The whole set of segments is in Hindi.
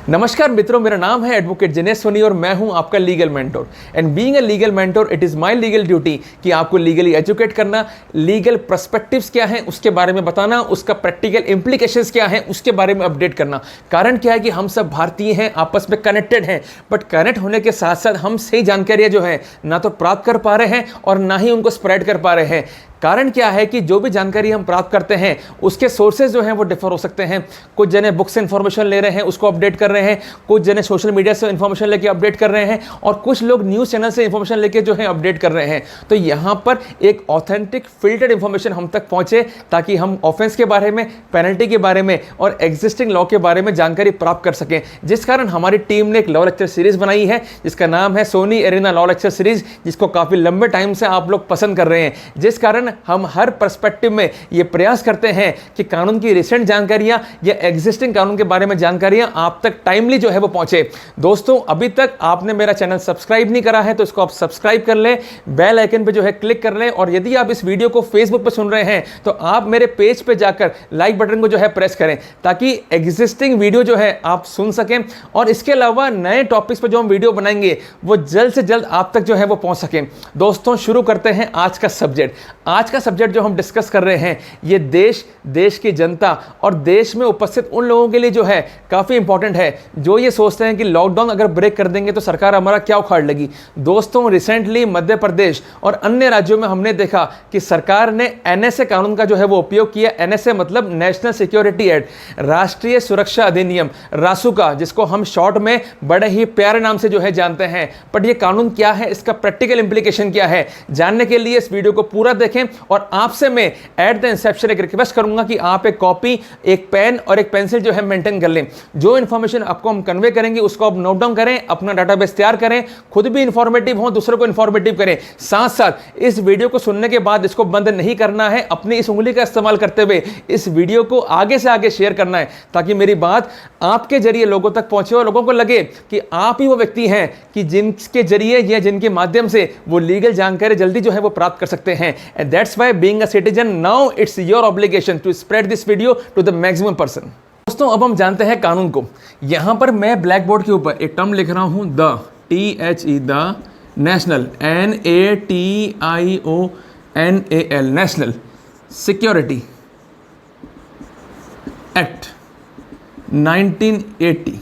नमस्कार मित्रों, मेरा नाम है एडवोकेट जिनेश सोनी और मैं हूं आपका legal mentor. And being a legal mentor it is my legal duty कि आपको लीगली एजुकेट करना, लीगल पर्सपेक्टिव्स क्या हैं उसके बारे में बताना, उसका प्रैक्टिकल इम्प्लीकेशंस क्या हैं उसके बारे में अपडेट करना। कारण क्या है कि हम सब भारतीय हैं, आपस में कनेक्टेड हैं, बट कनेक्ट होने के साथ साथ हम सही जानकारियाँ जो है ना तो प्राप्त कर पा रहे हैं और ना ही उनको स्प्रेड कर पा रहे हैं। कारण क्या है कि जो भी जानकारी हम प्राप्त करते हैं उसके सोर्सेज जो हैं वो डिफर हो सकते हैं। कुछ जने बुक से इन्फॉर्मेशन ले रहे हैं, उसको अपडेट कर रहे हैं, कुछ जने सोशल मीडिया से इन्फॉर्मेशन लेके अपडेट कर रहे हैं और कुछ लोग न्यूज़ चैनल से इन्फॉर्मेशन लेके जो है अपडेट कर रहे हैं। तो यहाँ पर एक ऑथेंटिक फिल्टर्ड इन्फॉर्मेशन हम तक पहुँचे ताकि हम ऑफेंस के बारे में, पेनल्टी के बारे में और एग्जिस्टिंग लॉ के बारे में जानकारी प्राप्त कर सकें। जिस कारण हमारी टीम ने एक लॉ लेक्चर सीरीज बनाई है जिसका नाम है Soni arena law lecture series, जिसको काफ़ी लंबे टाइम से आप लोग पसंद कर रहे हैं। जिस कारण हम हर पर्सपेक्टिव में ये प्रयास करते हैं कि कानून की रिसेंट जानकारियां या एग्जिस्टिंग कानून के बारे में जानकारियां आप तक टाइमली जो है वो पहुंचे। दोस्तों, अभी तक आपने मेरा चैनल सब्सक्राइब नहीं करा है तो इसको आप सब्सक्राइब कर लें, बेल आइकन पे जो है क्लिक कर लें, और यदि आप इस वीडियो को फेसबुक पे सुन रहे हैं तो आप मेरे पेज पे जाकर लाइक बटन को जो है प्रेस करें ताकि एग्जिस्टिंग वीडियो जो है आप सुन सकें और इसके अलावा नए टॉपिक्स पर जो हम वीडियो बनाएंगे वो जल्द से जल्द आप तक जो है वो पहुंच सकें। दोस्तों, शुरू करते हैं आज का सब्जेक्ट। आज का सब्जेक्ट जो हम डिस्कस कर रहे हैं ये देश की जनता और देश में उपस्थित उन लोगों के लिए जो है काफ़ी इंपॉर्टेंट है जो ये सोचते हैं कि लॉकडाउन अगर ब्रेक कर देंगे तो सरकार हमारा क्या उखाड़ लेगी। दोस्तों, रिसेंटली मध्य प्रदेश और अन्य राज्यों में हमने देखा कि सरकार ने एनएसए कानून का जो है वो उपयोग किया। एनएसए मतलब नेशनल सिक्योरिटी एक्ट, राष्ट्रीय सुरक्षा अधिनियम, रासुका, जिसको हम शॉर्ट में बड़े ही प्यारे नाम से जो है जानते हैं। बट ये कानून क्या है, इसका प्रैक्टिकल इंप्लीकेशन क्या है, जानने के लिए इस वीडियो को पूरा देखें। और आपसे मैं एट द इंसेप्शन एक रिक्वेस्ट करूंगा कि आप एक कॉपी, एक पेन और एक पेंसिल जो है मेंटेन कर लें। जो इन्फॉर्मेशन आपको हम कन्वे करेंगे उसको आप नोट डाउन करें, अपना डाटाबेस तैयार करें, खुद भी इंफॉर्मेटिव हो, दूसरों को इंफॉर्मेटिव करें। साथ साथ इस वीडियो को सुनने के बाद इसको बंद नहीं करना है, अपनी इस उंगली का इस्तेमाल करते हुए इस वीडियो को आगे से आगे शेयर करना है ताकि मेरी बात आपके जरिए लोगों तक पहुंचे और लोगों को लगे कि आप ही वो व्यक्ति हैं कि जिनके जरिए या जिनके माध्यम से वो लीगल जानकारी जल्दी जो है वो प्राप्त कर सकते हैं। And that's why being a citizen now it's your obligation to spread this video to the maximum person. दोस्तों, अब हम जानते हैं कानून को। यहां पर मैं ब्लैक बोर्ड के ऊपर एक टर्म लिख रहा हूं, the THE, the national, NATIONAL, national security act 1980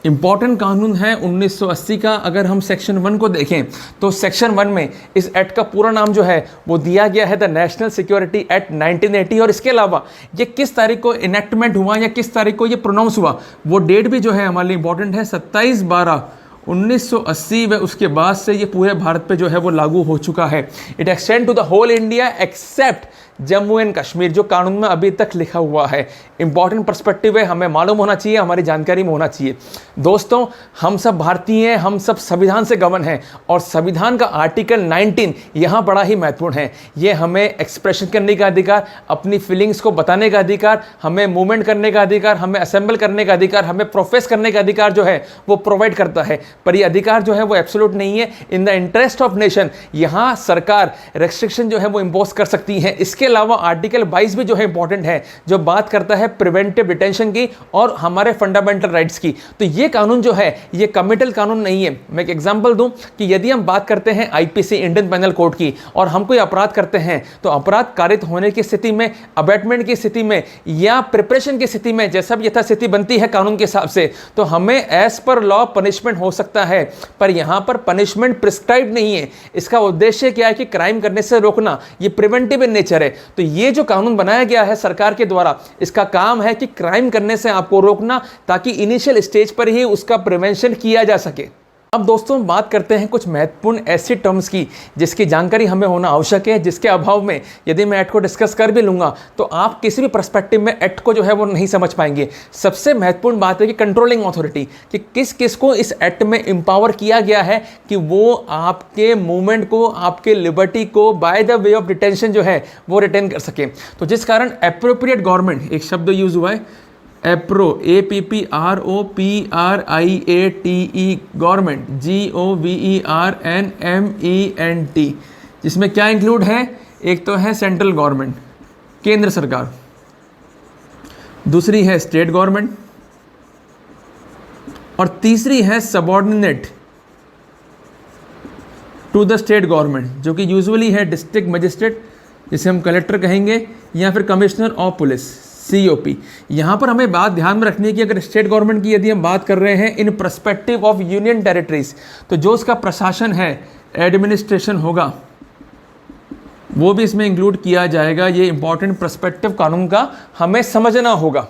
important कानून है 1980 का। अगर हम सेक्शन 1 को देखें तो सेक्शन 1 में इस एक्ट का पूरा नाम जो है वो दिया गया है द नेशनल सिक्योरिटी एक्ट 1980। और इसके अलावा ये किस तारीख को इनेक्टमेंट हुआ या किस तारीख को ये प्रोनाउंस हुआ वो डेट भी जो है हमारे लिए इंपॉर्टेंट है, 27/12/1980। व उसके बाद से ये पूरे भारत पे जो है वो लागू हो चुका है। It extend to the whole India except Jammu and Kashmir, जो कानून में अभी तक लिखा हुआ है। इंपॉर्टेंट पर्सपेक्टिव है, हमें मालूम होना चाहिए, हमारी जानकारी में होना चाहिए। दोस्तों, हम सब भारतीय हैं, हम सब संविधान से गवर्न हैं और संविधान का आर्टिकल 19 यहाँ बड़ा ही महत्वपूर्ण है। ये हमें एक्सप्रेशन करने का अधिकार, अपनी फीलिंग्स को बताने का अधिकार, हमें मूवमेंट करने का अधिकार, हमें असेंबल करने का अधिकार, हमें प्रोफेस करने का अधिकार जो है वो प्रोवाइड करता है। पर ये अधिकार जो है वो एब्सोल्यूट नहीं है। In the interest of nation यहाँ सरकार रेस्ट्रिक्शन जो है वो इम्पोज कर सकती है। इसके अलावा आर्टिकल 22 भी जो है इंपॉर्टेंट है, जो बात करता है प्रिवेंटिव डिटेंशन की और हमारे फंडामेंटल राइट्स की। तो ये कानून जो है ये कमिटल कानून नहीं है। मैं एक एग्जांपल दूं कि यदि हम बात करते हैं आईपीसी, इंडियन पेनल कोड की, और हम कोई अपराध करते हैं तो अपराध कारित होने की स्थिति में, अबेटमेंट की स्थिति में या प्रिपरेशन की स्थिति में, जैसा भी यथास्थिति बनती है कानून के हिसाब से, तो हमें एज पर लॉ पनिशमेंट हो सकता है। पर यहां पर पनिशमेंट प्रिस्क्राइब नहीं है। इसका उद्देश्य क्या है कि क्राइम करने से रोकना, ये प्रिवेंटिव इन नेचर है। तो ये जो कानून बनाया गया है सरकार के द्वारा, इसका काम है कि क्राइम करने से आपको रोकना ताकि इनिशियल स्टेज पर ही उसका प्रिवेंशन किया जा सके। अब दोस्तों, बात करते हैं कुछ महत्वपूर्ण ऐसी टर्म्स की जिसकी जानकारी हमें होना आवश्यक है, जिसके अभाव में यदि मैं एक्ट को डिस्कस कर भी लूँगा तो आप किसी भी पर्सपेक्टिव में एक्ट को जो है वो नहीं समझ पाएंगे। सबसे महत्वपूर्ण बात है कि कंट्रोलिंग अथॉरिटी, कि किस किस को इस एक्ट में एम्पावर किया गया है कि वो आपके मूवमेंट को, आपके लिबर्टी को by the way of detention जो है वो रिटेन कर सके। तो जिस कारण एप्रोप्रिएट गवर्नमेंट, एक शब्द यूज हुआ है, एप्रो, APPROPRIATE, गवर्नमेंट, GOVERNMENT, जिसमें क्या इंक्लूड है, एक तो है सेंट्रल गवर्नमेंट, केंद्र सरकार, दूसरी है स्टेट गवर्नमेंट, और तीसरी है subordinate to the state government, जो कि यूजुअली है डिस्ट्रिक्ट मजिस्ट्रेट, जिसे हम कलेक्टर कहेंगे, या फिर कमिश्नर ऑफ पुलिस, COP। यहाँ पर हमें बात ध्यान में रखनी है कि अगर स्टेट गवर्नमेंट की यदि हम बात कर रहे हैं in perspective of union territories, तो जो उसका प्रशासन है, एडमिनिस्ट्रेशन होगा, वो भी इसमें इंक्लूड किया जाएगा। ये इंपॉर्टेंट पर्सपेक्टिव कानून का हमें समझना होगा।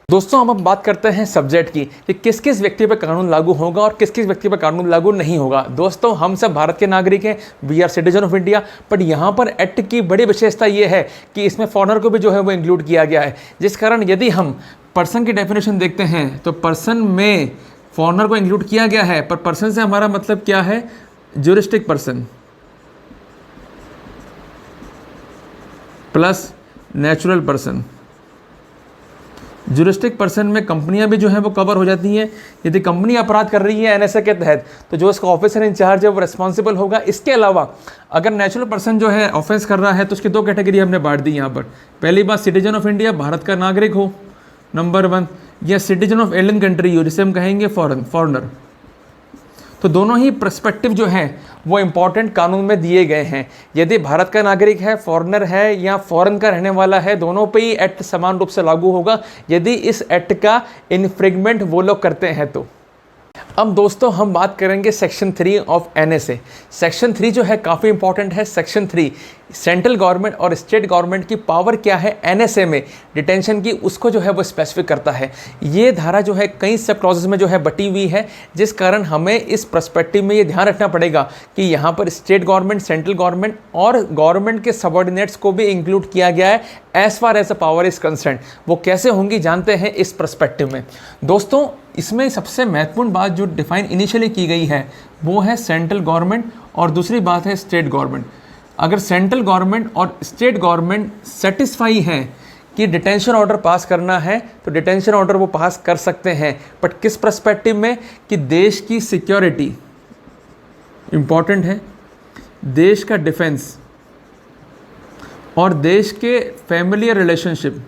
दोस्तों अब हम बात करते हैं सब्जेक्ट की कि किस किस व्यक्ति पर कानून लागू होगा और किस किस व्यक्ति पर कानून लागू नहीं होगा। दोस्तों हम सब भारत के नागरिक हैं, we are citizen of India, but यहाँ पर एक्ट की बड़ी विशेषता ये है कि इसमें फॉरेनर को भी जो है वो इंक्लूड किया गया है, जिस कारण यदि हम पर्सन की डेफिनेशन देखते हैं तो पर्सन में फॉरेनर को इंक्लूड किया गया है, पर पर्सन से हमारा मतलब क्या है, juristic person plus natural person. Juristic person में कंपनियां भी जो है वो कवर हो जाती हैं। यदि कंपनी अपराध कर रही है NSA के तहत, तो जो उसका ऑफिसर इंचार्ज है वो रिस्पॉन्सिबल होगा। इसके अलावा अगर नेचुरल पर्सन जो है ऑफेंस कर रहा है, तो उसकी दो कैटेगरी हमने बांट दी यहाँ पर। पहली बात, सिटीजन ऑफ इंडिया, भारत का नागरिक हो, नंबर 1, या सिटीजन ऑफ एलियन कंट्री हो, जिसे हम कहेंगे फॉरेनर। तो दोनों ही पर्सपेक्टिव जो हैं वो इम्पॉर्टेंट कानून में दिए गए हैं। यदि भारत का नागरिक है, फॉरेनर है या फॉरेन का रहने वाला है, दोनों पे ही एक्ट समान रूप से लागू होगा यदि इस एक्ट का इन्फ्रिंगमेंट वो लोग करते हैं तो। अब दोस्तों हम बात करेंगे सेक्शन 3 ऑफ NSA। सेक्शन 3 जो है काफ़ी इंपॉर्टेंट है। सेक्शन 3 सेंट्रल गवर्नमेंट और स्टेट गवर्नमेंट की पावर क्या है NSA में डिटेंशन की, उसको जो है वो स्पेसिफिक करता है। ये धारा जो है कई सब क्लॉजेस में जो है बटी हुई है, जिस कारण हमें इस पर्सपेक्टिव में ये ध्यान रखना पड़ेगा कि यहाँ पर स्टेट गवर्नमेंट, सेंट्रल गवर्नमेंट और गवर्नमेंट के सबऑर्डिनेट्स को भी इंक्लूड किया गया है as far as a power is concern. वो कैसे होंगी जानते हैं इस पर्सपेक्टिव में। दोस्तों इसमें सबसे महत्वपूर्ण बात जो डिफाइन इनिशियली की गई है वो है सेंट्रल गवर्नमेंट और दूसरी बात है स्टेट गवर्नमेंट। अगर सेंट्रल गवर्नमेंट और स्टेट गवर्नमेंट सेटिस्फाई हैं कि डिटेंशन ऑर्डर पास करना है, तो डिटेंशन ऑर्डर वो पास कर सकते हैं, बट किस पर्सपेक्टिव में, कि देश की सिक्योरिटी इंपॉर्टेंट है, देश का डिफेंस और देश के familiar relationship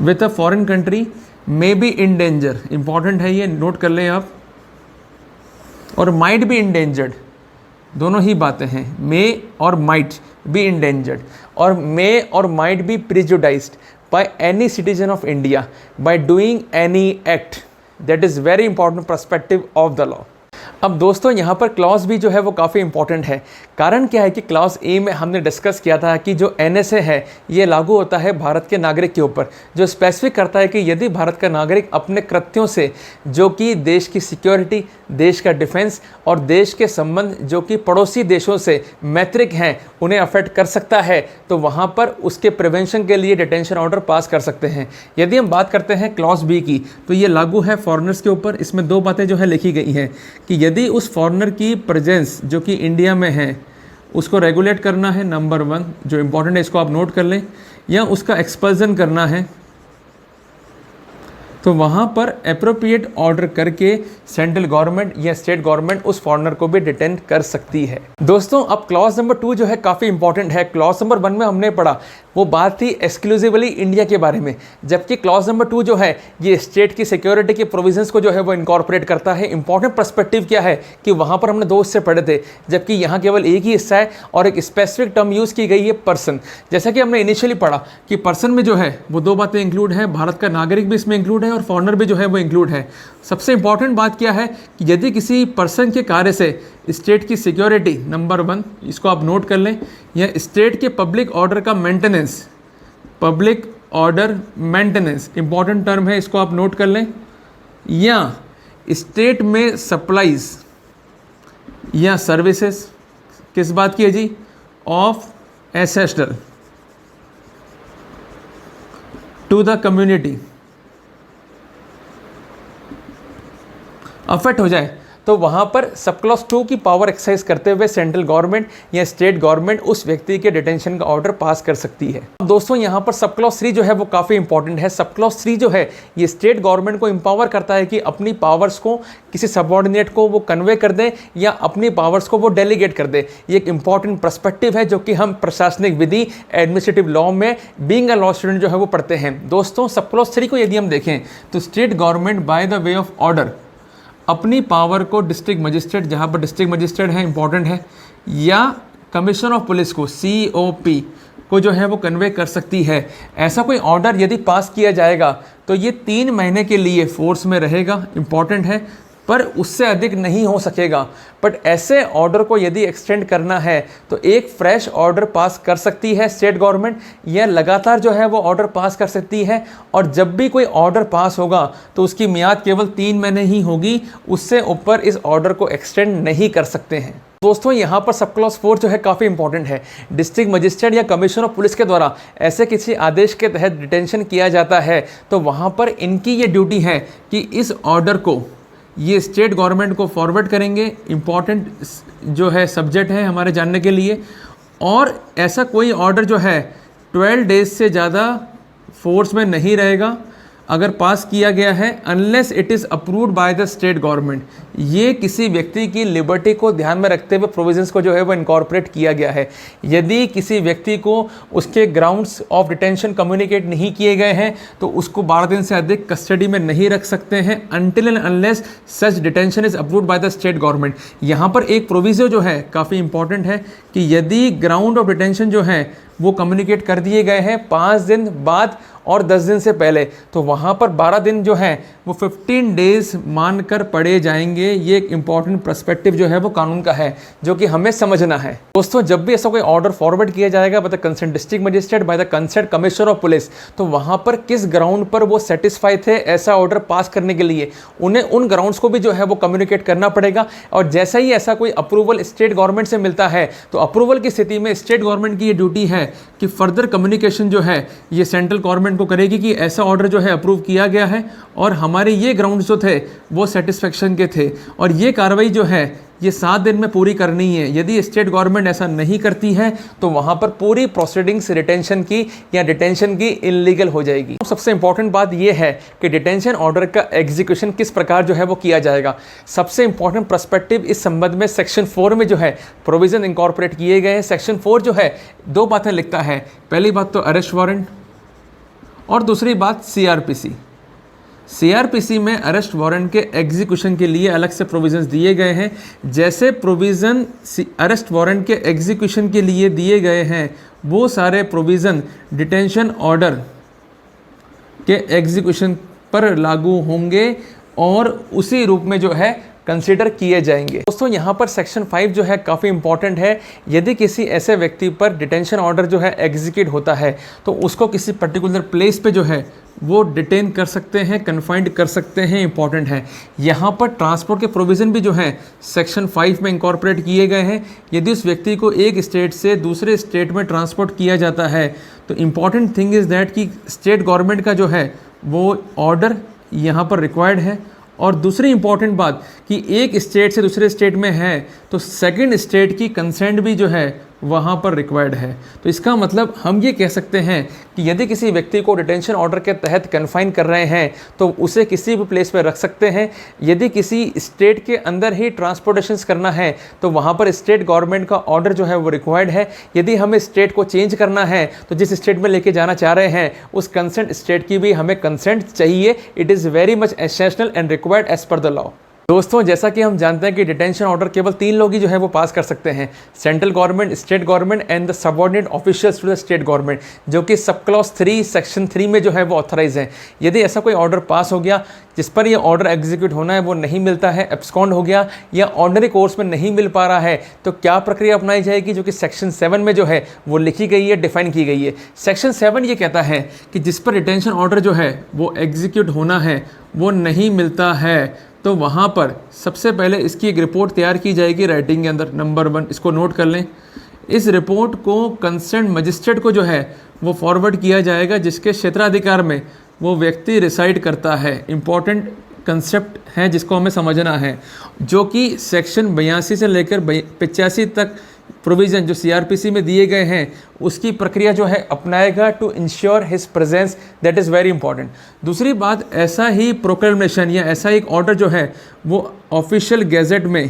with a foreign country may be in danger. Important है ये, नोट कर लें आप। और माइट बी इंडेंजर्ड, दोनों ही बातें हैं, मे और माइट बी इंडेंजर्ड, और मे और might be prejudiced by any citizen of India by doing any act. That is very important perspective of the law. अब दोस्तों यहाँ पर क्लॉज भी जो है वो काफ़ी इंपॉर्टेंट है। कारण क्या है कि क्लॉज ए में हमने डिस्कस किया था कि जो NSA है ये लागू होता है भारत के नागरिक के ऊपर, जो स्पेसिफिक करता है कि यदि भारत का नागरिक अपने कृत्यों से जो कि देश की सिक्योरिटी, देश का डिफेंस और देश के संबंध जो कि पड़ोसी देशों से मैत्रिक हैं उन्हें अफेक्ट कर सकता है, तो वहाँ पर उसके प्रिवेंशन के लिए डिटेंशन ऑर्डर पास कर सकते हैं। यदि हम बात करते हैं क्लॉज बी की, तो ये लागू है फॉरेनर्स के ऊपर। इसमें दो बातें जो है लिखी गई हैं कि यदि उस फॉरेनर की प्रेजेंस जो कि इंडिया में है उसको रेगुलेट करना है, नंबर 1 जो इंपॉर्टेंट है इसको आप नोट कर लें, या उसका एक्सपल्जन करना है, तो वहाँ पर अप्रोप्रिएट ऑर्डर करके सेंट्रल गवर्नमेंट या स्टेट गवर्नमेंट उस फॉरेनर को भी डिटेन कर सकती है। दोस्तों अब क्लॉज नंबर 2 जो है काफ़ी इंपॉर्टेंट है। क्लॉज नंबर 1 में हमने पढ़ा वो बात थी एक्सक्लूसिवली इंडिया के बारे में, जबकि क्लॉज नंबर 2 जो है ये स्टेट की सिक्योरिटी के प्रोविजंस को जो है वो इनकॉर्पोरेट करता है। इंपॉर्टेंट पर्सपेक्टिव क्या है कि वहाँ पर हमने 2 हिस्से पढ़े थे, जबकि यहाँ केवल एक ही हिस्सा है और एक स्पेसिफिक टर्म यूज़ की गई है पर्सन। जैसा कि हमने इनिशियली पढ़ा कि पर्सन में जो है वो 2 बातें इंक्लूड है, भारत का नागरिक भी इसमें इंक्लूड है और फॉरेनर भी जो है वो इंक्लूड है। सबसे इंपॉर्टेंट बात क्या है कि यदि किसी पर्सन के कार्य से स्टेट की सिक्योरिटी, नंबर 1 इसको आप नोट कर लें, या स्टेट के पब्लिक ऑर्डर का maintenance, public order maintenance important term है, इसको आप नोट कर लें, या स्टेट में सप्लाईज या सर्विसेज किस बात की है जी, of essential to the community affect हो जाए, तो वहाँ पर सब क्लॉज 2 की पावर एक्सरसाइज करते हुए सेंट्रल गवर्नमेंट या स्टेट गवर्नमेंट उस व्यक्ति के डिटेंशन का ऑर्डर पास कर सकती है। दोस्तों यहाँ पर सब क्लॉज 3 जो है वो काफ़ी इंपॉर्टेंट है। सब क्लॉज 3 जो है ये स्टेट गवर्नमेंट को एम्पावर करता है कि अपनी पावर्स को किसी सबऑर्डिनेट को वो कन्वे कर दे या अपनी पावर्स को वो डेलीगेट कर दे। ये एक इंपॉर्टेंट पर्सपेक्टिव है जो कि हम प्रशासनिक विधि एडमिनिस्ट्रेटिव लॉ में बीइंग अ लॉ स्टूडेंट जो है वो पढ़ते हैं। दोस्तों सब क्लॉज 3 को यदि हम देखें तो state government by the way of order अपनी पावर को डिस्ट्रिक्ट मजिस्ट्रेट, जहाँ पर डिस्ट्रिक्ट मजिस्ट्रेट है इंपॉर्टेंट है, या कमिश्नर ऑफ पुलिस को COP को जो है वो कन्वे कर सकती है। ऐसा कोई ऑर्डर यदि पास किया जाएगा तो ये 3 महीने के लिए फोर्स में रहेगा, इंपॉर्टेंट है, पर उससे अधिक नहीं हो सकेगा। बट ऐसे ऑर्डर को यदि एक्सटेंड करना है तो एक फ्रेश ऑर्डर पास कर सकती है स्टेट गवर्नमेंट, या लगातार जो है वो ऑर्डर पास कर सकती है। और जब भी कोई ऑर्डर पास होगा तो उसकी मियाद केवल 3 महीने ही होगी, उससे ऊपर इस ऑर्डर को एक्सटेंड नहीं कर सकते हैं। दोस्तों यहाँ पर सब क्लॉज 4 जो है काफ़ी इंपॉर्टेंट है। डिस्ट्रिक्ट मजिस्ट्रेट या कमिश्नर ऑफ पुलिस के द्वारा ऐसे किसी आदेश के तहत डिटेंशन किया जाता है तो वहाँ पर इनकी ये ड्यूटी है कि इस ऑर्डर को ये स्टेट गवर्नमेंट को फॉरवर्ड करेंगे। इम्पॉर्टेंट जो है सब्जेक्ट है हमारे जानने के लिए। और ऐसा कोई ऑर्डर जो है 12 डेज से ज़्यादा फोर्स में नहीं रहेगा अगर पास किया गया है, unless it is approved by the state government. ये किसी व्यक्ति की लिबर्टी को ध्यान में रखते हुए प्रोविजंस को जो है वो इनकॉर्पोरेट किया गया है। यदि किसी व्यक्ति को उसके ग्राउंड्स ऑफ डिटेंशन कम्युनिकेट नहीं किए गए हैं तो उसको 12 दिन से अधिक कस्टडी में नहीं रख सकते हैं, until and unless such detention is approved by the state government. यहाँ पर एक प्रोविजन जो है काफ़ी इंपॉर्टेंट है कि यदि ग्राउंड ऑफ डिटेंशन जो है वो कम्युनिकेट कर दिए गए हैं 5 दिन बाद और 10 दिन से पहले, तो वहाँ पर 12 दिन जो है वो 15 डेज मानकर पड़े जाएंगे। ये एक इंपॉर्टेंट पर्सपेक्टिव जो है वो कानून का है जो कि हमें समझना है। दोस्तों जब भी ऐसा कोई ऑर्डर फॉरवर्ड किया जाएगा by the concern district magistrate by the concern commissioner of police, तो वहाँ पर किस ग्राउंड पर वो सेटिस्फाई थे ऐसा ऑर्डर पास करने के लिए, उन्हें उन ग्राउंड्स को भी जो है वो कम्युनिकेट करना पड़ेगा। और जैसा ही ऐसा कोई अप्रूवल स्टेट गवर्नमेंट से मिलता है तो अप्रूवल की स्थिति में स्टेट गवर्नमेंट की ये ड्यूटी है कि फर्दर कम्युनिकेशन जो है ये सेंट्रल गवर्नमेंट को करेगी कि ऐसा ऑर्डर जो है अप्रूव किया गया है और हमारे ये ग्राउंड्स जो थे वो सेटिस्फेक्शन के थे और ये कार्रवाई जो है ये 7 दिन में पूरी करनी है। यदि स्टेट गवर्नमेंट ऐसा नहीं करती है तो वहाँ पर पूरी प्रोसीडिंग्स रिटेंशन की या डिटेंशन की इलीगल हो जाएगी। सबसे इंपॉर्टेंट बात यह है कि डिटेंशन ऑर्डर का एग्जीक्यूशन किस प्रकार जो है वो किया जाएगा। सबसे इंपॉर्टेंट पर्सपेक्टिव इस संबंध में सेक्शन 4 में जो है प्रोविजन इंकॉर्पोरेट किए गए हैं। सेक्शन 4 जो है 2 बातें लिखता है। पहली बात तो अरेस्ट वारंट और दूसरी बात सीआरपीसी में अरेस्ट वारंट के एग्जीक्यूशन के लिए अलग से प्रोविजंस दिए गए हैं। जैसे प्रोविज़न अरेस्ट वारंट के एग्जीक्यूशन के लिए दिए गए हैं वो सारे प्रोविज़न डिटेंशन ऑर्डर के एग्जीक्यूशन पर लागू होंगे और उसी रूप में जो है कंसीडर किए जाएंगे। दोस्तों यहाँ पर सेक्शन 5 जो है काफ़ी इंपॉर्टेंट है। यदि किसी ऐसे व्यक्ति पर डिटेंशन ऑर्डर जो है एग्जीक्यूट होता है तो उसको किसी पर्टिकुलर प्लेस पे जो है वो डिटेन कर सकते हैं, कन्फाइंड कर सकते हैं, इंपॉर्टेंट है। यहाँ पर ट्रांसपोर्ट के प्रोविज़न भी जो है सेक्शन 5 में इंकॉर्पोरेट किए गए हैं। यदि उस व्यक्ति को एक स्टेट से दूसरे स्टेट में ट्रांसपोर्ट किया जाता है तो इम्पॉर्टेंट थिंग इज़ दैट कि स्टेट गवर्नमेंट का जो है वो ऑर्डर यहाँ पर रिक्वायर्ड है। और दूसरी इंपॉर्टेंट बात कि एक स्टेट से दूसरे स्टेट में है तो सेकंड स्टेट की कंसेंट भी जो है वहाँ पर रिक्वायर्ड है। तो इसका मतलब हम ये कह सकते हैं कि यदि किसी व्यक्ति को डिटेंशन ऑर्डर के तहत कन्फाइन कर रहे हैं तो उसे किसी भी प्लेस पर रख सकते हैं। यदि किसी स्टेट के अंदर ही ट्रांसपोर्टेशंस करना है तो वहाँ पर स्टेट गवर्नमेंट का ऑर्डर जो है वो रिक्वायर्ड है। यदि हमें स्टेट को चेंज करना है तो जिस स्टेट में लेके जाना चाह रहे हैं उस कंसेंट स्टेट की भी हमें कंसेंट चाहिए। It is very much essential and required as per the law. दोस्तों जैसा कि हम जानते हैं कि डिटेंशन ऑर्डर केवल 3 लोग ही जो है वो पास कर सकते हैं, central government, state government and the subordinate officials to the state government, जो कि सब क्लॉज 3 सेक्शन 3 में जो है वो ऑथराइज हैं। यदि ऐसा कोई ऑर्डर पास हो गया जिस पर ये ऑर्डर एग्जीक्यूट होना है वो नहीं मिलता है, एब्सकॉन्ड हो गया या ऑर्डिनरी कोर्स में नहीं मिल पा रहा है, तो क्या प्रक्रिया अपनाई जाएगी, जो कि सेक्शन 7 में जो है वो लिखी गई है, डिफाइन की गई है। सेक्शन 7 ये कहता है कि जिस पर डिटेंशन ऑर्डर जो है वो एग्जीक्यूट होना है वो नहीं मिलता है तो वहाँ पर सबसे पहले इसकी एक रिपोर्ट तैयार की जाएगी राइटिंग के अंदर। नंबर 1 इसको नोट कर लें। इस रिपोर्ट को कंसर्न मजिस्ट्रेट को जो है वो फॉरवर्ड किया जाएगा जिसके क्षेत्राधिकार में वो व्यक्ति रिसाइड करता है। इम्पॉर्टेंट कंसेप्ट हैं जिसको हमें समझना है, जो कि सेक्शन 82 से लेकर 85 तक प्रोविज़न जो सीआरपीसी में दिए गए हैं उसकी प्रक्रिया जो है अपनाएगा to ensure his presence, that is very important. दूसरी बात, ऐसा ही प्रोक्लेमेशन या ऐसा एक ऑर्डर जो है वो ऑफिशियल गैजेट में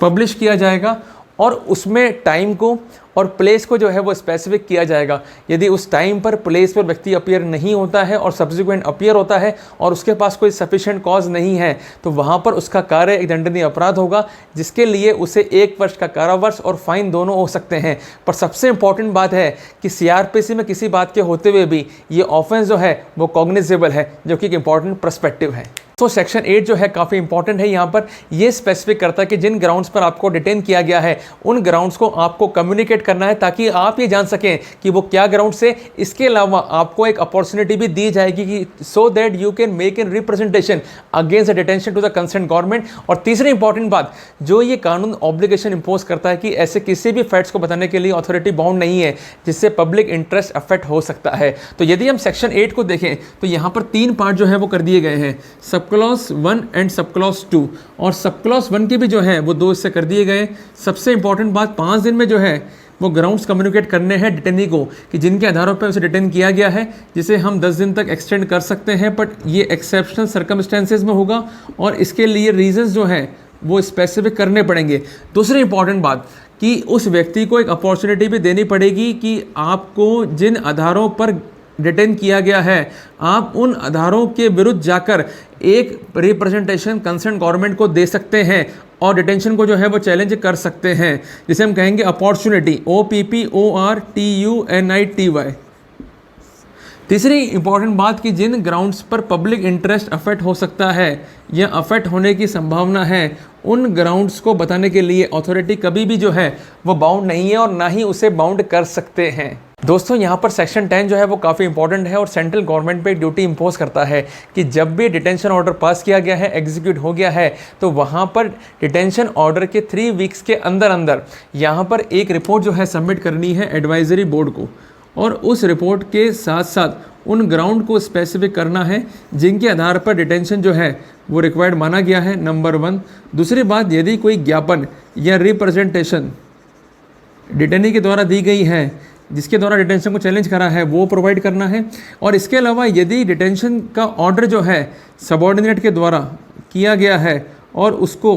पब्लिश किया जाएगा और उसमें टाइम को और प्लेस को जो है वो स्पेसिफिक किया जाएगा। यदि उस टाइम पर प्लेस पर व्यक्ति अपीयर नहीं होता है और सब्सिक्वेंट अपीयर होता है और उसके पास कोई सफिशिएंट कॉज नहीं है तो वहाँ पर उसका कार्य एक दंडनीय अपराध होगा, जिसके लिए उसे 1 वर्ष का कारावास और फाइन दोनों हो सकते हैं। पर सबसे इंपॉर्टेंट बात है कि सीआरपीसी में किसी बात के होते हुए भी ये ऑफेंस जो है वो कॉग्निजेबल है, जो कि एक इंपॉर्टेंट पर्सपेक्टिव है। तो सेक्शन 8 जो है काफ़ी इंपॉर्टेंट है। यहाँ पर ये स्पेसिफिक करता है कि जिन ग्राउंड्स पर आपको डिटेन किया गया है उन ग्राउंड्स को आपको कम्युनिकेट करना है ताकि आप ये जान सकें कि वो क्या ग्राउंड्स है। इसके अलावा आपको एक अपॉर्चुनिटी भी दी जाएगी कि so that you can make an representation against the detention to the concern government. और तीसरी इंपॉर्टेंट बात, जो ये कानून ऑब्लिगेशन इंपोज करता है कि ऐसे किसी भी फैक्ट्स को बताने के लिए अथॉरिटी बाउंड नहीं है जिससे पब्लिक इंटरेस्ट अफेक्ट हो सकता है। तो यदि हम सेक्शन 8 को देखें तो यहाँ पर 3 पार्ट जो है वो कर दिए गए हैं, sub clause 1 and sub clause 2, और सब क्लॉज 1 के भी जो है वो 2 हिस्से कर दिए गए। सबसे इंपॉर्टेंट बात, 5 दिन में जो है वो ग्राउंड्स कम्युनिकेट करने हैं डिटेनी को कि जिनके आधारों पर उसे डिटेन किया गया है, जिसे हम 10 दिन तक एक्सटेंड कर सकते हैं, बट ये एक्सेप्शनल सर्कमस्टेंसेज में होगा और इसके लिए रीजंस जो हैं वो स्पेसिफिक करने पड़ेंगे। दूसरी इंपॉर्टेंट बात कि उस व्यक्ति को एक अपॉर्चुनिटी भी देनी पड़ेगी कि आपको जिन आधारों पर डिटेन किया गया है आप उन आधारों के विरुद्ध जाकर एक रिप्रेजेंटेशन कंसर्न गवर्नमेंट को दे सकते हैं और डिटेंशन को जो है वो चैलेंज कर सकते हैं, जिसे हम कहेंगे अपॉर्चुनिटी, OPPORTUNITY। तीसरी इंपॉर्टेंट बात कि जिन ग्राउंड्स पर पब्लिक इंटरेस्ट अफेक्ट हो सकता है या अफेक्ट होने की संभावना है उन ग्राउंड्स को बताने के लिए अथॉरिटी कभी भी जो है वो बाउंड नहीं है और ना ही उसे बाउंड कर सकते हैं। दोस्तों यहाँ पर सेक्शन 10 जो है वो काफ़ी इंपॉर्टेंट है और सेंट्रल गवर्नमेंट पे ड्यूटी इंपोज करता है कि जब भी डिटेंशन ऑर्डर पास किया गया है, एग्जीक्यूट हो गया है, तो वहाँ पर डिटेंशन ऑर्डर के 3 वीक्स के अंदर अंदर यहाँ पर एक रिपोर्ट जो है सबमिट करनी है एडवाइजरी बोर्ड को, और उस रिपोर्ट के साथ साथ उन ग्राउंड को स्पेसिफिक करना है जिनके आधार पर डिटेंशन जो है वो रिक्वायर्ड माना गया है, नंबर 1। दूसरी बात, यदि कोई ज्ञापन या रिप्रेजेंटेशन डिटेनी के द्वारा दी गई है जिसके द्वारा डिटेंशन को चैलेंज करा है वो प्रोवाइड करना है। और इसके अलावा यदि डिटेंशन का ऑर्डर जो है सबऑर्डिनेट के द्वारा किया गया है और उसको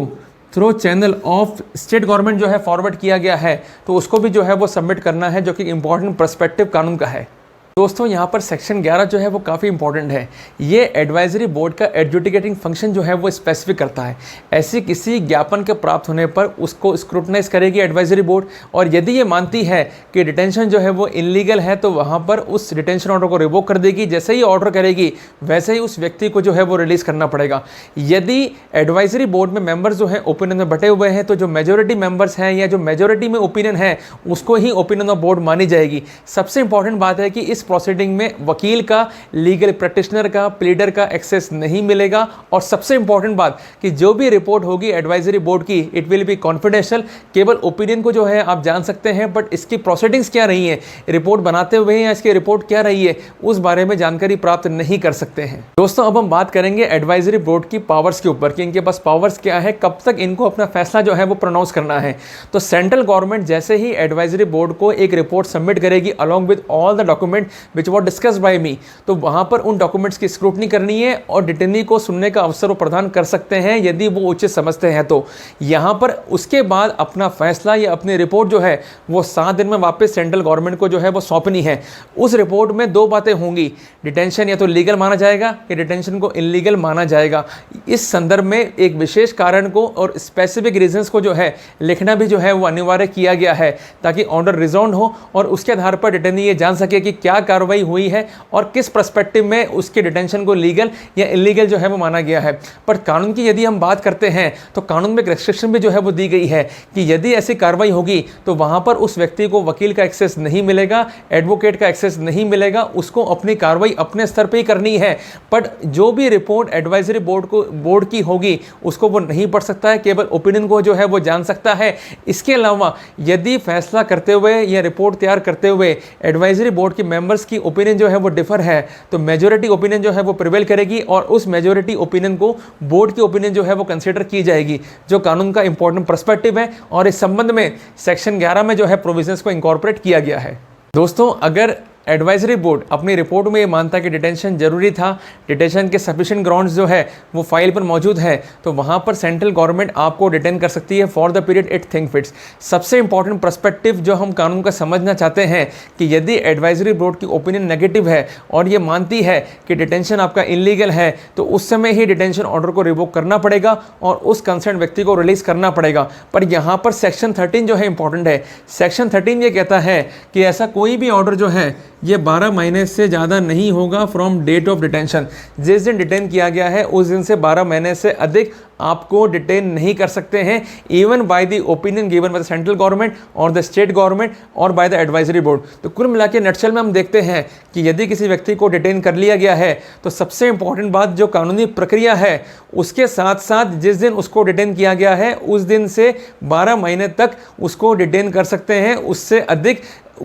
through channel of state government जो है फॉरवर्ड किया गया है तो उसको भी जो है वो सबमिट करना है, जो कि इंपॉर्टेंट पर्सपेक्टिव कानून का है। दोस्तों यहाँ पर सेक्शन 11 जो है वो काफ़ी इंपॉर्टेंट है। ये एडवाइजरी बोर्ड का एडजुडिकेटिंग फंक्शन जो है वो स्पेसिफिक करता है। ऐसी किसी ज्ञापन के प्राप्त होने पर उसको स्क्रूटनाइज करेगी एडवाइजरी बोर्ड, और यदि ये मानती है कि डिटेंशन जो है वो इलीगल है तो वहाँ पर उस डिटेंशन ऑर्डर को रिवोक कर देगी। जैसे ही ऑर्डर करेगी वैसे ही उस व्यक्ति को जो है वो रिलीज़ करना पड़ेगा। यदि एडवाइजरी बोर्ड में मेंबर्स जो है ओपिनियन में बटे हुए हैं तो जो मेजोरिटी मेंबर्स हैं या जो मेजोरिटी में ओपिनियन है उसको ही ओपिनियन ऑफ बोर्ड मानी जाएगी। सबसे इंपॉर्टेंट बात है कि इस प्रोसीडिंग में वकील का, लीगल प्रैक्टिशनर का, प्लीडर का एक्सेस नहीं मिलेगा। और सबसे इंपॉर्टेंट बात कि जो भी रिपोर्ट होगी एडवाइजरी बोर्ड की, इट विल बी कॉन्फिडेंशियल। केवल ओपिनियन को जो है आप जान सकते हैं, बट इसकी प्रोसीडिंग्स क्या रही है, रिपोर्ट बनाते हुए या इसकी रिपोर्ट क्या रही है, उस बारे में जानकारी प्राप्त नहीं कर सकते हैं। दोस्तों अब हम बात करेंगे एडवाइजरी बोर्ड की पावर्स के ऊपर कि इनके पास पावर्स क्या है, कब तक इनको अपना फैसला जो है वो प्रोनाउंस करना है। तो सेंट्रल गवर्नमेंट जैसे ही एडवाइजरी बोर्ड को एक रिपोर्ट सबमिट करेगी along with all the document which were discussed by me, तो वहां पर उन डॉक्यूमेंट्स की स्क्रूटनी करनी है और डिटेनी को सुनने का अवसर वो प्रदान कर सकते हैं यदि वो उचित समझते हैं। तो यहां पर उसके बाद अपना फैसला या अपनी रिपोर्ट जो है वो 7 दिन में वापस सेंट्रल गवर्नमेंट को जो है वो सौंपनी है। उस रिपोर्ट में 2 बातें होंगी, डिटेंशन या तो लीगल माना जाएगा या डिटेंशन को इलीगल माना जाएगा। इस संदर्भ में एक विशेष कारण को और स्पेसिफिक रीजंस को जो है लिखना भी जो है वो अनिवार्य किया गया है ताकि ऑर्डर रिजॉल्व हो और उसके आधार पर डिटेनी ये जान सके कि क्या कार्रवाई हुई है और किस पर्सपेक्टिव में उसके डिटेंशन को लीगल या इलीगल जो है वो माना गया है। पर कानून की यदि हम बात करते हैं तो कानून में एक रेस्ट्रिक्शन भी जो है वो दी गई है कि यदि ऐसी कार्रवाई होगी तो वहां पर उस व्यक्ति को वकील का एक्सेस नहीं मिलेगा, एडवोकेट का एक्सेस नहीं मिलेगा, उसको अपनी कार्रवाई अपने स्तर पर ही करनी है। बट जो भी रिपोर्ट एडवाइजरी बोर्ड की होगी उसको वो नहीं पढ़ सकता है, केवल ओपिनियन को जो है वो जान सकता है। इसके अलावा यदि फैसला करते हुए या रिपोर्ट तैयार करते हुए एडवाइजरी बोर्ड के मेंबर मेंबर्स की ओपिनियन जो है वो डिफर है तो मेजोरिटी ओपिनियन जो है वो प्रिवेल करेगी और उस मेजोरिटी ओपिनियन को बोर्ड की ओपिनियन जो है वो कंसीडर की जाएगी, जो कानून का इंपॉर्टेंट पर्सपेक्टिव है। और इस संबंध में सेक्शन 11 में जो है प्रोविजंस को इंकॉर्पोरेट किया गया है। दोस्तों, अगर एडवाइजरी बोर्ड अपनी रिपोर्ट में ये मानता है कि डिटेंशन जरूरी था, डिटेंशन के सफिशिएंट ग्राउंड्स जो है वो फाइल पर मौजूद है, तो वहाँ पर सेंट्रल गवर्नमेंट आपको डिटेन कर सकती है for the period it think fits. सबसे इंपॉर्टेंट पर्सपेक्टिव जो हम कानून का समझना चाहते हैं कि यदि एडवाइजरी बोर्ड की ओपिनियन नेगेटिव है और ये मानती है कि डिटेंशन आपका इलीगल है, तो उस समय ही डिटेंशन ऑर्डर को रिवोक करना पड़ेगा और उस कंसर्न व्यक्ति को रिलीज करना पड़ेगा। पर यहाँ पर सेक्शन 13 जो है इंपॉर्टेंट है। सेक्शन 13 ये कहता है कि ऐसा कोई भी ऑर्डर जो है ये 12 महीने से ज़्यादा नहीं होगा फ्रॉम डेट ऑफ डिटेंशन। जिस दिन डिटेन किया गया है उस दिन से 12 महीने से अधिक आपको डिटेन नहीं कर सकते हैं, even by the opinion given by the central government और द स्टेट गवर्नमेंट और बाय द एडवाइजरी बोर्ड। तो कुल मिला के नटशल में हम देखते हैं कि यदि किसी व्यक्ति को डिटेन कर लिया गया है तो सबसे इंपॉर्टेंट बात जो कानूनी प्रक्रिया है उसके साथ साथ जिस दिन उसको डिटेन किया गया है उस दिन से 12 महीने तक उसको डिटेन कर सकते हैं, उससे अधिक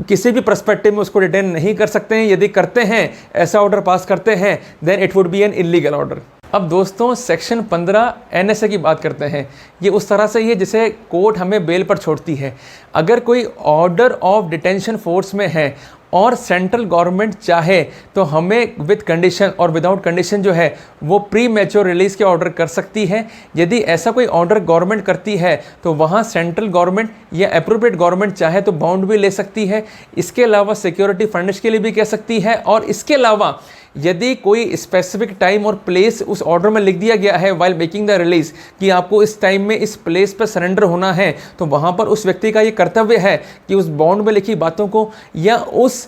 किसी भी पर्सपेक्टिव में उसको डिटेन नहीं कर सकते हैं। यदि करते हैं, ऐसा ऑर्डर पास करते हैं, then it would be an illegal order. अब दोस्तों, सेक्शन 15 एनएसए की बात करते हैं। ये उस तरह से ही है जिसे कोर्ट हमें बेल पर छोड़ती है। अगर कोई ऑर्डर ऑफ डिटेंशन फोर्स में है और सेंट्रल गवर्नमेंट चाहे तो हमें विद कंडीशन और विदाउट कंडीशन जो है वो प्री मैच्योर रिलीज के ऑर्डर कर सकती है। यदि ऐसा कोई ऑर्डर गवर्नमेंट करती है तो वहाँ सेंट्रल गवर्नमेंट या एप्रोप्रिएट गवर्नमेंट चाहे तो बाउंड भी ले सकती है। इसके अलावा सिक्योरिटी फंड्स के लिए भी कह सकती है। और इसके अलावा यदि कोई स्पेसिफिक टाइम और प्लेस उस ऑर्डर में लिख दिया गया है वाइल मेकिंग द रिलीज कि आपको इस टाइम में इस प्लेस पर सरेंडर होना है, तो वहाँ पर उस व्यक्ति का ये कर्तव्य है कि उस बॉन्ड में लिखी बातों को या उस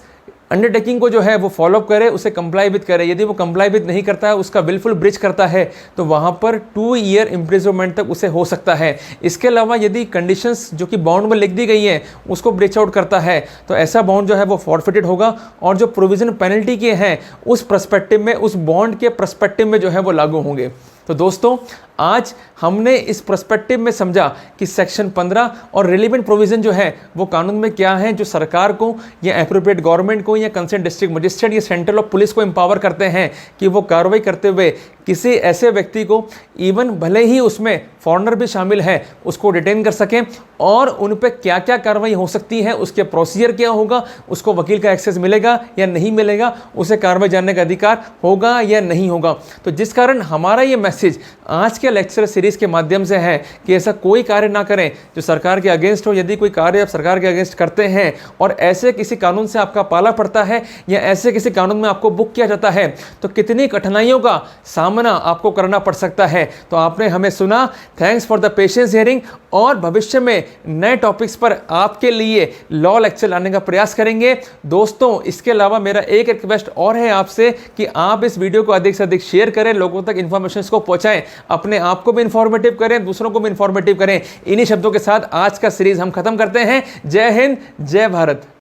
अंडरटेकिंग को जो है वो फॉलोअप करे, उसे कंप्लाई विद करे। यदि वो कंप्लाई विद नहीं करता है, उसका विलफुल ब्रिज करता है, तो वहाँ पर 2 ईयर इम्प्रिजनमेंट तक उसे हो सकता है। इसके अलावा यदि कंडीशंस जो कि बॉन्ड में लिख दी गई हैं उसको ब्रिच आउट करता है तो ऐसा बॉन्ड जो है वो फॉरफिटेड होगा और जो प्रोविजन पेनल्टी के हैं उस पर्सपेक्टिव में, उस बॉन्ड के पर्सपेक्टिव में जो है वो लागू होंगे। तो दोस्तों, आज हमने इस पर्सपेक्टिव में समझा कि सेक्शन 15 और रिलेवेंट प्रोविजन जो है वो कानून में क्या है जो सरकार को या एप्रोप्रिएट गवर्नमेंट को या कंसर्न डिस्ट्रिक्ट मजिस्ट्रेट या सेंट्रल ऑफ पुलिस को एम्पावर करते हैं कि वो कार्रवाई करते हुए किसी ऐसे व्यक्ति को, इवन भले ही उसमें फॉरेनर भी शामिल है, उसको डिटेन कर सकें और उन पर क्या क्या कार्रवाई हो सकती है, उसके प्रोसीजर क्या होगा, उसको वकील का एक्सेस मिलेगा या नहीं मिलेगा, उसे कार्रवाई जानने का अधिकार होगा या नहीं होगा। तो जिस कारण हमारा ये मैसेज आज के लेक्चर सीरीज के माध्यम से है कि ऐसा कोई कार्य ना करें जो सरकार के अगेंस्ट हो। यदि कोई कार्य आप सरकार के अगेंस्ट करते हैं और ऐसे किसी कानून से आपका पाला पड़ता है या ऐसे किसी कानून में आपको बुक किया जाता है तो कितनी कठिनाइयों का सामना आपको करना पड़ सकता है। तो आपने हमें सुना, thanks for the patience hearing, और भविष्य में नए टॉपिक्स पर आपके लिए लॉ लेक्चर लाने का प्रयास करेंगे। दोस्तों, इसके अलावा मेरा एक रिक्वेस्ट और है आपसे कि आप इस वीडियो को अधिक से अधिक शेयर करें, लोगों तक इंफॉर्मेशन को पहुंचाएं, अपने आप को भी इंफॉर्मेटिव करें, दूसरों को भी इंफॉर्मेटिव करें। इन्हीं शब्दों के साथ आज का सीरीज हम खत्म करते हैं। जय हिंद, जय भारत।